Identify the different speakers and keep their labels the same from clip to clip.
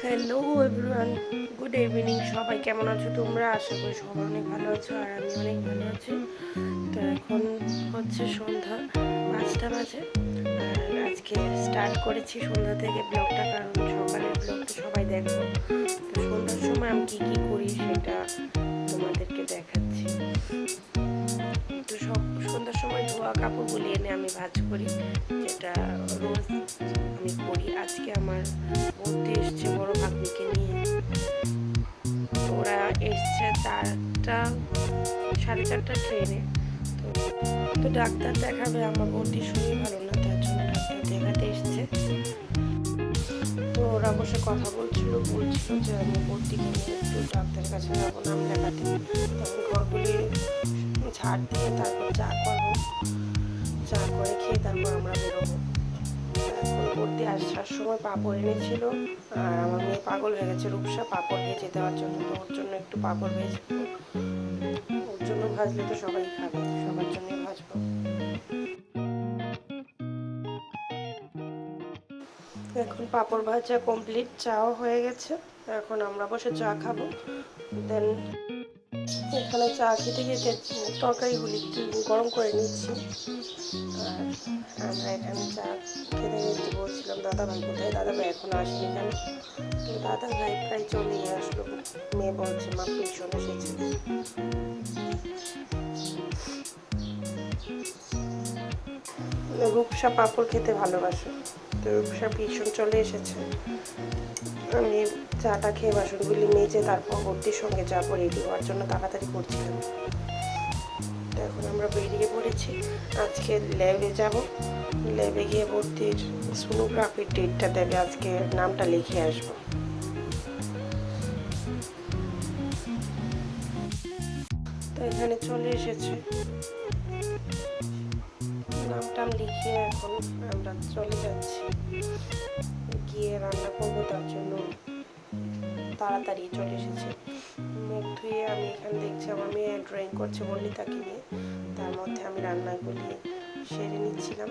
Speaker 1: Hello everyone, good evening. সবাই কেমন আছো তোমরা? আশা করি সবাই অনেক ভালো আছো আর আমি অনেক ভালো আছি। তো এখন হচ্ছে সন্ধ্যা 5টা বাজে আর আজকে স্টার্ট করেছি সন্ধ্যা থেকে ব্লগটা, কারণ সকালের ব্লগটা সবাই দেখবো। তো সন্ধ্যার সময় আমি কী কী করি সেটা তোমাদেরকে দেখাচ্ছি। তো সন্ধ্যার সময় ধোয়া কাপড়গুলি এনে আমি ভাঁজ করি, যেটা রোজ আমি করি। আজকে আমার বন্ধু এসছে বড় ভাগ্নিকে নিয়ে। ওরা এসছে 4টা 4:30 ট্রেনে। তো তো ডাক্তার দেখাবে, আমার বউটির শরীর ভালো না, তার জন্য ডাক্তার দেখাতে এসছে। তো ওরা বসে কথা বলছিল যে আমি বউটিকে নিয়ে একটু ডাক্তারের কাছে যাবো নাম দেখাতে। তো আমি ঘরগুলি ঝাড় দিয়ে তারপর চা করবো, চা করে খেয়ে তারপর আমরা বেরোবো। এখন ভর্তি আসার সময় পাঁপড় এনেছিল, আর আমার মেয়ে পাগল হয়ে গেছে রূপসা পাঁপড় ভেজে দেওয়ার জন্য। তো ওর জন্য একটু পাঁপড় ভেজবো, ওর জন্য ভাজলে তো সবাই খাবে, সবার জন্যই ভাজবো। এখন পাঁপড় ভাজা কমপ্লিট, চাও হয়ে গেছে। এখন আমরা বসে চা খাবো। দেন এখানে চা খেতে খেতে তরকারিগুলি একটু গরম করে নিচ্ছি। আর আমরা এখানে চা খেতে খেতে বলছিলাম দাদা ভাই কোথায়, দাদা ভাই এখন আসেনি কেন? তো দাদা ভাই প্রায় চলেই আসলো। মেয়ে বলছে মা ভীষণ এসেছে। রূপসা পাঁপড় খেতে ভালোবাসে, তো রূপসা ভীষণ চলে এসেছে। আমি চাটা খেয়ে বাসনগুলি মেজে তারপর ভর্তির সঙ্গে যাবো, রেডি হওয়ার জন্য তাড়াতাড়ি করছিলাম। তো এখন আমরা বেরিয়ে পড়েছি, আজকে ল্যাবে যাব। ল্যাবে গিয়ে ভর্তির সোনোগ্রাফির ডেটটা দেবে, আজকে নামটা লিখে আসবো। তো এখানে চলে এসেছে, নামটাম লিখিয়ে এখন আমরা চলে যাচ্ছি। গিয়ে রান্না করবো, তার জন্য তাড়াতাড়ি চলে এসেছে। মুখ ধুয়ে আমি এখানে দেখছি আমার মেয়ে ড্রয়িং করছে বর্ণিতাকে নিয়ে, তার মধ্যে আমি রান্নাগুলি সেরে নিচ্ছিলাম।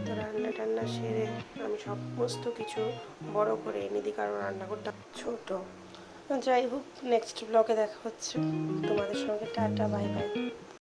Speaker 1: তো রান্না টান্না সেরে আমি সমস্ত কিছু বড় করে এনে দিই, কারণ রান্নাঘরটা ছোট। যাই হোক, নেক্সট ব্লগে দেখা হচ্ছে তোমাদের সঙ্গে। Tata, bye bye.